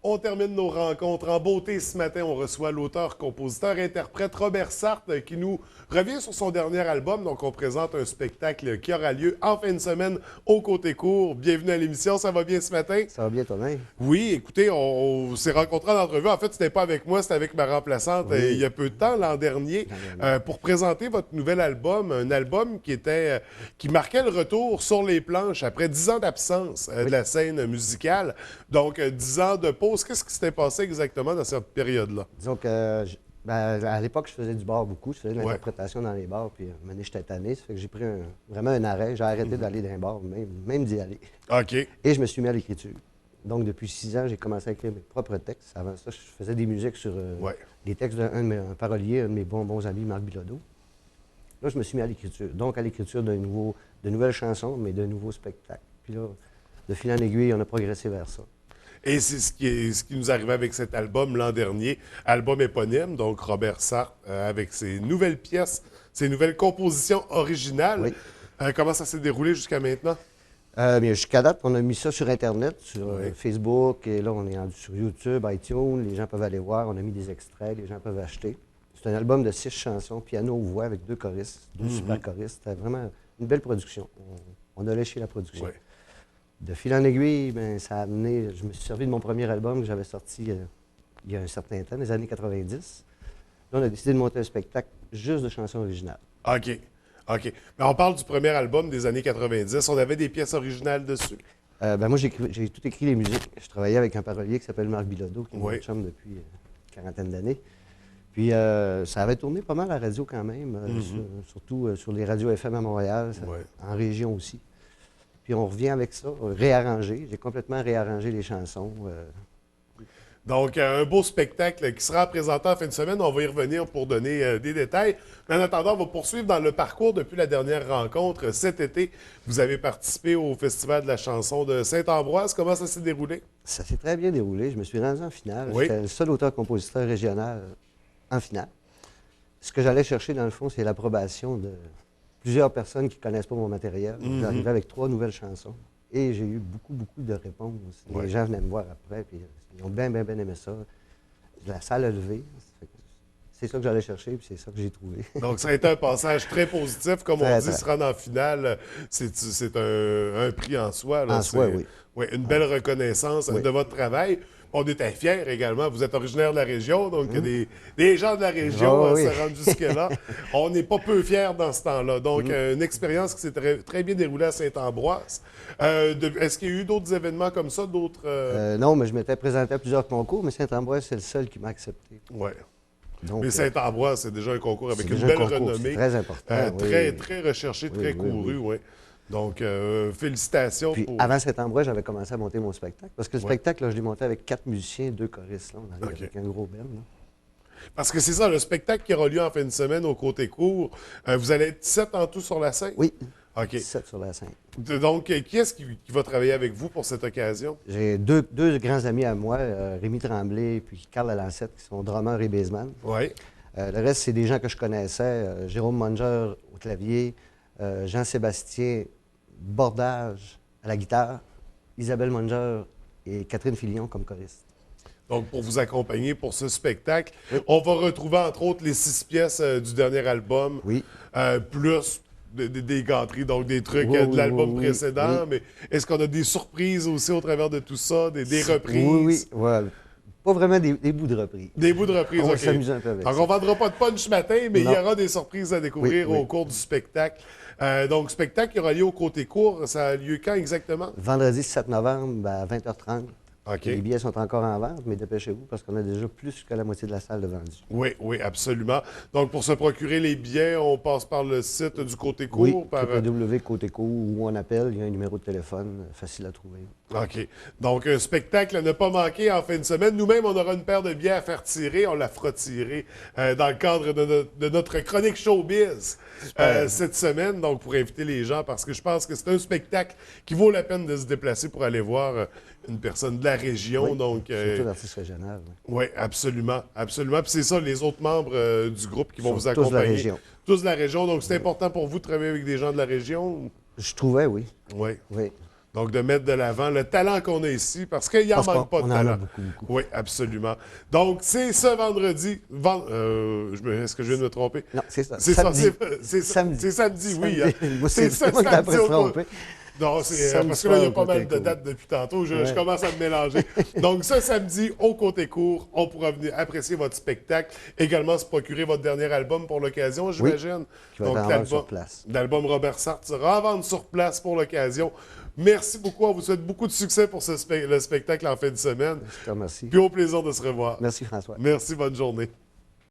On termine nos rencontres en beauté. Ce matin, on reçoit l'auteur, compositeur, interprète Robert Sartre qui nous revient sur son dernier album. Donc, on présente un spectacle qui aura lieu en fin de semaine au Côté Court. Bienvenue à l'émission. Ça va bien ce matin? Ça va bien toi-même? Oui, écoutez, on s'est rencontrés en entrevue. En fait, c'était pas avec moi, c'était avec ma remplaçante il y a peu de temps, l'an dernier, pour présenter votre nouvel album. Un album qui marquait le retour sur les planches après 10 ans d'absence de la scène musicale. Donc, 10 ans de pause. Qu'est-ce qui s'était passé exactement dans cette période-là? Disons que à l'époque, je faisais du bar beaucoup. Je faisais de l'interprétation dans les bars. Puis, à un moment donné, j'étais tanné. Ça fait que j'ai pris vraiment un arrêt. J'ai arrêté d'aller dans les bars, même d'y aller. OK. Et je me suis mis à l'écriture. Donc, depuis 6 ans, j'ai commencé à écrire mes propres textes. Avant ça, je faisais des musiques sur les textes d'un parolier, un de mes bons amis, Marc Bilodeau. Là, je me suis mis à l'écriture. Donc, à l'écriture de nouvelles chansons, mais de nouveaux spectacles. Puis là, de fil en aiguille, on a progressé vers ça. Et c'est ce qui nous arrivait avec cet album l'an dernier, album éponyme, donc Robert Sartre, avec ses nouvelles pièces, ses nouvelles compositions originales. Oui. Comment ça s'est déroulé jusqu'à maintenant? Bien, jusqu'à date, on a mis ça sur Internet, sur Facebook, et là, on est rendu sur YouTube, iTunes, les gens peuvent aller voir, on a mis des extraits, les gens peuvent acheter. C'est un album de 6 chansons, piano-voix, avec 2 choristes, 2 super choristes. C'était vraiment une belle production. On a léché la production. De fil en aiguille, bien, ça a amené... Je me suis servi de mon premier album que j'avais sorti il y a un certain temps, les années 90. Là, on a décidé de monter un spectacle juste de chansons originales. OK. OK. Mais on parle du premier album des années 90. On avait des pièces originales dessus? Moi, j'ai tout écrit les musiques. Je travaillais avec un parolier qui s'appelle Marc Bilodeau, qui est mon chum depuis une quarantaine d'années. Puis, ça avait tourné pas mal à la radio quand même, surtout sur les radios FM à Montréal, en région aussi. Puis on revient avec ça, réarrangé. J'ai complètement réarrangé les chansons. Donc, un beau spectacle qui sera présenté en fin de semaine. On va y revenir pour donner des détails. Mais en attendant, on va poursuivre dans le parcours depuis la dernière rencontre. Cet été, vous avez participé au Festival de la chanson de Saint-Ambroise. Comment ça s'est déroulé? Ça s'est très bien déroulé. Je me suis rendu en finale. J'étais le seul auteur-compositeur régional en finale. Ce que j'allais chercher, dans le fond, c'est l'approbation de plusieurs personnes qui ne connaissent pas mon matériel. J'arrivais avec 3 nouvelles chansons et j'ai eu beaucoup de réponses. Les gens venaient me voir après, puis ils ont bien aimé ça. La salle a levé. C'est ça que j'allais chercher, puis c'est ça que j'ai trouvé. Donc, ça a été un passage très positif. Comme on dit, se rendre en finale, c'est un prix en soi. Là. En soi, oui. Oui, une belle reconnaissance de votre travail. On était fiers également. Vous êtes originaire de la région, donc des gens de la région se rendent jusque-là. On n'est pas peu fiers dans ce temps-là. Donc, une expérience qui s'est très bien déroulée à Saint-Ambroise. Est-ce qu'il y a eu d'autres événements comme ça, d'autres... Non, mais je m'étais présenté à plusieurs concours, mais Saint-Ambroise, c'est le seul qui m'a accepté. Oui. Donc, mais Saint-Ambroise, c'est déjà un concours avec une belle renommée. C'est très important. Très recherché, très couru, oui. Donc, félicitations. Puis, avant Saint-Ambroise, j'avais commencé à monter mon spectacle. Parce que le spectacle, là, je l'ai monté avec 4 musiciens, 2 choristes. Là, on arrive avec un gros band. Parce que c'est ça, le spectacle qui aura lieu en fin de semaine au Côté Court. Vous allez être 7 en tout sur la scène? Oui. OK. 7 sur la scène. Donc, qui est-ce qui va travailler avec vous pour cette occasion? J'ai deux grands amis à moi, Rémi Tremblay et puis Carl Alancette, qui sont drummers et bassman. Oui. Le reste, c'est des gens que je connaissais. Jérôme Munger au clavier, Jean-Sébastien Bordage à la guitare, Isabelle Munger et Catherine Filion comme choristes. Donc, pour vous accompagner pour ce spectacle, on va retrouver entre autres les 6 pièces du dernier album, plus des gâteries, donc des trucs de l'album précédent. Mais est-ce qu'on a des surprises aussi au travers de tout ça, des reprises? Oui. Pas vraiment des bouts de reprises. Des bouts de reprises, on va s'amuser un peu avec donc, ça. on ne vendra pas de punch ce matin, mais il y aura des surprises à découvrir au cours du spectacle. Donc, spectacle qui aura lieu au Côté Court, ça a lieu quand exactement? Vendredi 7 novembre à 20h30. OK. Les billets sont encore en vente, mais dépêchez-vous parce qu'on a déjà plus que la moitié de la salle de vendue. Oui, absolument. Donc, pour se procurer les billets, on passe par le site du Côté Court? Oui, www.côtécourt, où on appelle, il y a un numéro de téléphone facile à trouver. OK. Donc, un spectacle à ne pas manquer en fin de semaine. Nous-mêmes, on aura une paire de billets à faire tirer. On la fera tirer dans le cadre de notre chronique showbiz cette semaine. Donc, pour inviter les gens, parce que je pense que c'est un spectacle qui vaut la peine de se déplacer pour aller voir une personne de la région. Donc, surtout l'artiste régional. Oui, absolument. Puis c'est ça, les autres membres du groupe qui vont vous accompagner. Tous de la région. Tous de la région. Donc, c'est important pour vous de travailler avec des gens de la région? Je trouvais, oui. Oui. Donc, de mettre de l'avant le talent qu'on a ici, parce qu'il n'en manque pas de On en a talent. beaucoup. Oui, absolument. Donc, c'est ce vendredi. Est-ce que je viens de me tromper? Non, c'est ça. C'est Samedi. c'est samedi, oui. Hein. Moi, C'est c'est moi qui t'ai samedi. trompé. Non, c'est Samedi parce que là, il y a soir pas au mal de Côté dates depuis tantôt. Je Ouais. commence à me mélanger. Donc, ce samedi, au Côté Court, on pourra venir apprécier votre spectacle. Également, se procurer votre dernier album pour l'occasion, j'imagine. Qui va être en vente sur place. L'album Robert Sartre sera en vente sur place pour l'occasion. Merci beaucoup. On vous souhaite beaucoup de succès pour le spectacle en fin de semaine. Je te remercie. Puis au plaisir de se revoir. Merci, François. Merci, bonne journée.